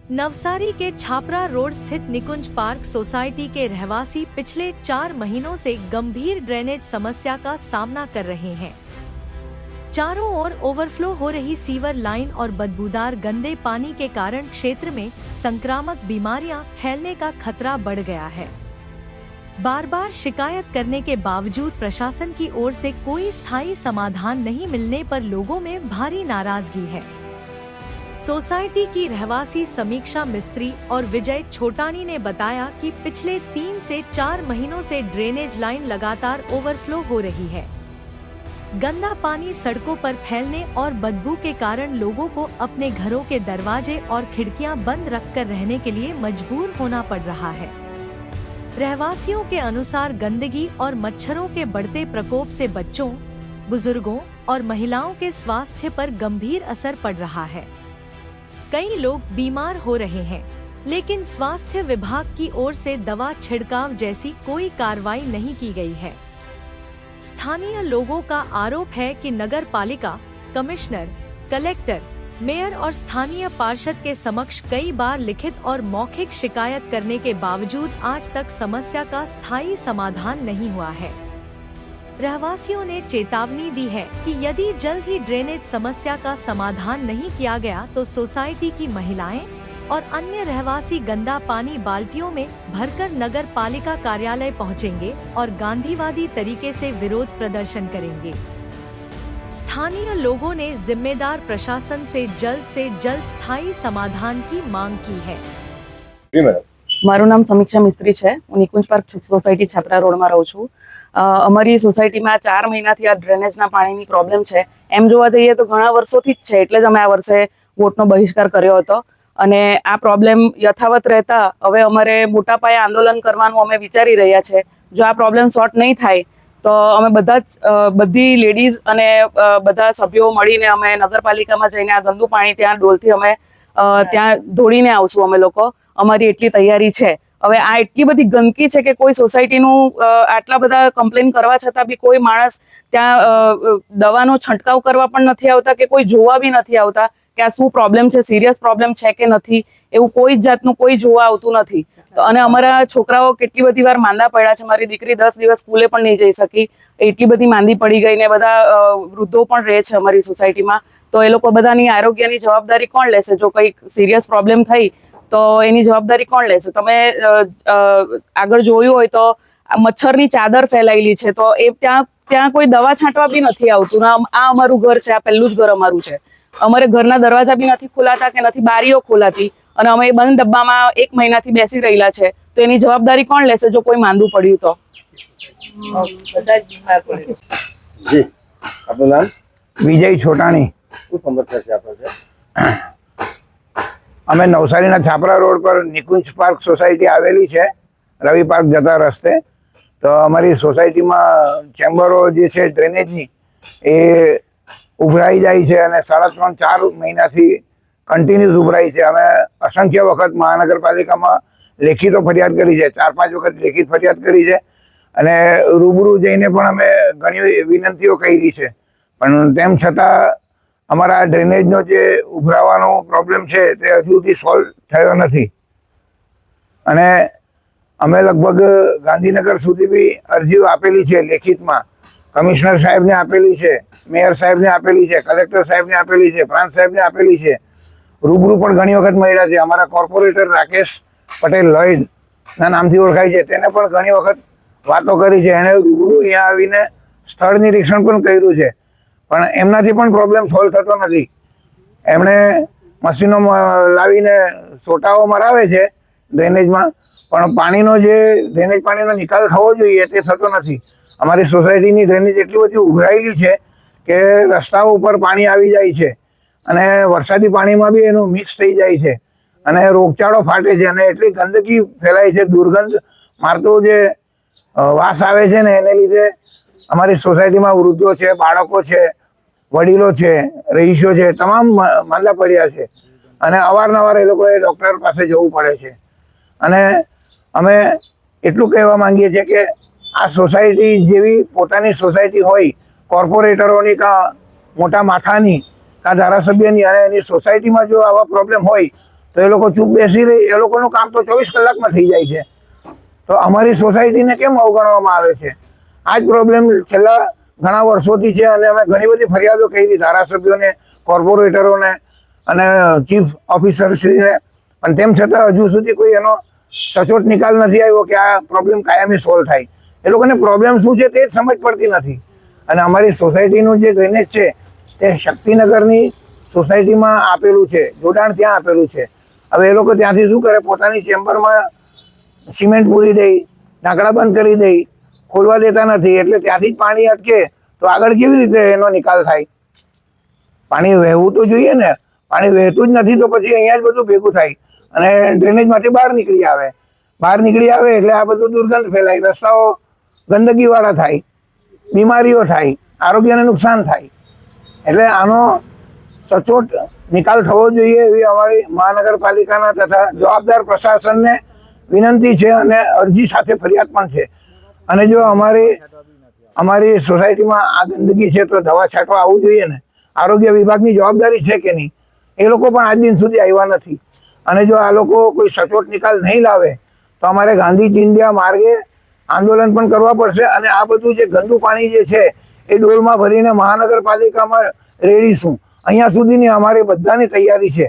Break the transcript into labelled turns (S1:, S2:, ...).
S1: नवसारी के छापरा रोड स्थित निकुंज park society के रहवासी पिछले 4 महीनों से गंभीर ड्रेनेज समस्या का सामना कर रहे हैं। चारों ओर ओवरफ्लो हो रही सीवर लाइन और बदबूदार गंदे पानी के कारण क्षेत्र में संक्रामक बीमारियां फैलने का खतरा बढ़ गया है। बार बार शिकायत करने के बावजूद प्रशासन की ओर से कोई स्थायी समाधान नहीं मिलने पर लोगों में भारी नाराजगी है। सोसाइटी की रहवासी समीक्षा मिस्त्री और विजय छोटानी ने बताया कि पिछले 3 से 4 महीनों से ड्रेनेज लाइन लगातार ओवरफ्लो हो रही है। गंदा पानी सड़कों पर फैलने और बदबू के कारण लोगों को अपने घरों के दरवाजे और खिड़कियां बंद रखकर रहने के लिए मजबूर होना पड़ रहा है। रहवासियों के अनुसार गंदगी और मच्छरों के बढ़ते प्रकोप से बच्चों, बुजुर्गों और महिलाओं के स्वास्थ्य पर गंभीर असर पड़ रहा है। कई लोग बीमार हो रहे हैं, लेकिन स्वास्थ्य विभाग की ओर से दवा छिड़काव जैसी कोई कार्रवाई नहीं की गई है। स्थानीय लोगों का आरोप है कि नगर पालिका, कमिश्नर, कलेक्टर, मेयर और स्थानीय पार्षद के समक्ष कई बार लिखित और मौखिक शिकायत करने के बावजूद आज तक समस्या का स्थायी समाधान नहीं हुआ है। रहवासियों ने चेतावनी दी है कि यदि जल्द ही ड्रेनेज समस्या का समाधान नहीं किया गया तो सोसाइटी की महिलाएं और अन्य रहवासी गंदा पानी बाल्टियों में भरकर नगर पालिका कार्यालय पहुंचेंगे और गांधीवादी तरीके से विरोध प्रदर्शन करेंगे। स्थानीय लोगों ने जिम्मेदार प्रशासन से जल्द स्थायी समाधान की मांग की है।
S2: मारू नाम समीक्षा मिस्त्री है। हूँ निकुंज पार्क सोसायटी छापरा रोड में रहूँ छूँ। अमरी सोसायटी में 4 महीना थी आ ड्रेनेजना पानी प्रॉब्लम है। एम जोवा जईए तो घणा वर्षोथी ज छे, एटले ज अमे आ वर्षे वोटनो बहिष्कार कर्यो हतो अने आ प्रॉब्लम यथावत रहता हवे अमारे मोटा पाये आंदोलन करवानुं अमे विचारी रह्या छे। जो आ प्रॉब्लम सॉर्ट नहीं थाय तो अमे बधी लेडीज अने बधा सभ्यो मळीने अमे नगरपालिकामां जईने आ गंदू पाणी त्यां डोलथी अमे त्यां ढोळीने आवशुं। अमे लोको अमारी एटली तैयारी छे। હવે આ એટલી બધી ગંદકી છે કે કોઈ સોસાયટીનું આટલા બધા કમ્પ્લેન કરવા છતાં બી કોઈ માણસ ત્યાં દવાનો છંટકાવ કરવા પણ નથી આવતા કે કોઈ જોવા બી નથી આવતા કે આ શું પ્રોબ્લેમ છે, સિરિયસ પ્રોબ્લેમ છે કે નથી, એવું કોઈ જાતનું કોઈ જોવા આવતું નથી। અને અમારા છોકરાઓ કેટલી બધી વાર માંદા પડ્યા છે। મારી દીકરી 10 દિવસ સ્કૂલે પણ નહીં જઈ શકી, એટલી બધી માંદી પડી ગઈ ને બધા વૃદ્ધો પણ રહે છે અમારી સોસાયટીમાં। તો એ લોકો બધાની આરોગ્યની જવાબદારી કોણ લેશે? જો કંઈક સિરિયસ પ્રોબ્લેમ થઈ तो एनी जवाबदारी कोण लेशे? तमे आगळ जोयुं होय तो मच्छरनी चादर फैलायेली छे तो ए त्यां कोई दवा छांटवा बी नथी आवतुं। आ अमारुं घर छे, आ पहेલું જ घर अमारुं छे। अमारे घરના दरवाजा बी नथी खोलाता के नथी बारीओ खोलाती अने अमे बंध डब्बामां 1 महीनाथी बेसी रहेला छे। तो एनी जवाबदारी कोण लेशे जो कोई मांदुं पड्युं तो?
S3: બધા જ બીમાર પડે।
S4: जी, आपનું नाम?
S5: विजय छोटाणी।
S4: શું સમસ્યા છે આપણે?
S5: અમે નવસારીના છાપરા રોડ પર નિકુંજ પાર્ક સોસાયટી આવેલી છે, રવિ પાર્ક જતા રસ્તે। તો અમારી સોસાયટીમાં ચેમ્બરો જે છે ડ્રેનેજની એ ઉભરાઈ જાય છે અને 3.5-4 મહિનાથી કન્ટિન્યુઅસ ઉભરાઈ છે। અમે અસંખ્ય વખત મહાનગરપાલિકામાં લેખિતો ફરિયાદ કરી છે, 4-5 વખત લેખિત ફરિયાદ કરી છે અને રૂબરૂ જઈને પણ અમે ઘણી વિનંતીઓ કરી છે, પણ તેમ છતાં અમારા ડ્રેનેજનો જે ઉભરાવાનો પ્રોબ્લેમ છે તે હજુ સુધી સોલ્વ થયો નથી। અને અમે લગભગ ગાંધીનગર સુધી બી અરજીઓ આપેલી છે, લેખિતમાં કમિશનર સાહેબને આપેલી છે, મેયર સાહેબને આપેલી છે, કલેક્ટર સાહેબને આપેલી છે, પ્રાંત સાહેબને આપેલી છે, રૂબરૂ પણ ઘણી વખત મળ્યા છે। અમારા કોર્પોરેટર રાકેશ પટેલ લોઈડના નામથી ઓળખાય છે, તેને પણ ઘણી વખત વાતો કરી છે। એને રૂબરૂ અહીંયા આવીને સ્થળ નિરીક્ષણ પણ કર્યું છે, પણ એમનાથી પણ પ્રોબ્લેમ સોલ્વ થતો નથી। એમણે મશીનો લાવીને સોટાઓ મરાવે છે ડ્રેનેજમાં, પણ પાણીનો જે ડ્રેનેજ પાણીનો નિકાલ થવો જોઈએ તે થતો નથી। અમારી સોસાયટીની ડ્રેનેજ એટલી બધી ઉભરાયેલી છે કે રસ્તાઓ ઉપર પાણી આવી જાય છે અને વરસાદી પાણીમાં બી એનું મિક્સ થઈ જાય છે અને રોગચાળો ફાટે છે અને એટલી ગંદકી ફેલાય છે, દુર્ગંધ મારતો જે વાસ આવે છે ને એને લીધે અમારી સોસાયટીમાં વૃદ્ધો છે, બાળકો છે, વડીલો છે, રહીશો છે, તમામ માંદા પડ્યા છે અને અવારનવાર એ લોકોએ ડૉક્ટર પાસે જવું પડે છે। અને અમે એટલું કહેવા માંગીએ છીએ કે આ સોસાયટી જેવી પોતાની સોસાયટી હોય, કોર્પોરેટરોની કાં મોટા માથાની કાં ધારાસભ્યની, અને એની સોસાયટીમાં જો આવા પ્રોબ્લેમ હોય તો એ લોકો ચૂપ બેસી રહી, એ લોકોનું કામ તો 24 કલાકમાં થઈ જાય છે. તો અમારી સોસાયટીને કેમ અવગણવામાં આવે છે? આ જ પ્રોબ્લેમ છેલ્લા ઘણા વર્ષોથી છે અને અમે ઘણી બધી ફરિયાદો કરી ધારાસભ્યોને, કોર્પોરેટરોને અને ચીફ ઓફિસરશ્રીને, પણ તેમ છતાં હજુ સુધી કોઈ એનો સચોટ નિકાલ નથી આવ્યો કે આ પ્રોબ્લેમ કાયમી સોલ્વ થાય. એ લોકોને પ્રોબ્લેમ શું છે તે જ સમજ પડતી નથી. અને અમારી સોસાયટીનું જે ડ્રેનેજ છે તે શક્તિનગરની સોસાયટીમાં આપેલું છે, જોડાણ ત્યાં આપેલું છે. હવે એ લોકો ત્યાંથી શું કરે, પોતાની ચેમ્બરમાં સિમેન્ટ પૂરી દઈ, ઢાંકણા બંધ કરી દઈ, ખોલવા દેતા નથી, એટલે ત્યાંથી જ પાણી અટકે તો આગળ કેવી રીતે એનો નિકાલ થાય? પાણી વહેવું તો જોઈએ ને. પાણી વહેતું જ નથી તો પછી અહીંયા જ બધું ભેગું થાય અને ડ્રેનેજમાંથી બહાર નીકળી આવે એટલે આ બધું દુર્ગંધ ફેલાય, રસ્તાઓ ગંદકીવાળા થાય, બીમારીઓ થાય, આરોગ્યને નુકસાન થાય. એટલે આનો સચોટ નિકાલ થવો જોઈએ એવી અમારી મહાનગરપાલિકાના તથા જવાબદાર પ્રશાસનને વિનંતી છે અને અરજી સાથે ફરિયાદ પણ છે. અને જો અમારી સોસાયટીમાં આ ગંદકી છે તો દવા છાંટવા આવવું જોઈએ ને. આરોગ્ય વિભાગની જવાબદારી છે કે નહીં? એ લોકો પણ આજ દિન સુધી આવ્યા નથી. અને જો આ લોકો કોઈ સચોટ નિકાલ નહીં લાવે તો અમારે ગાંધી ચિંધ્યા માર્ગે આંદોલન પણ કરવા પડશે અને આ બધું જે ગંદુ પાણી જે છે એ ડોલમાં ભરીને મહાનગરપાલિકામાં રેડીશું. અહીંયા સુધીની અમારી બધાની તૈયારી છે.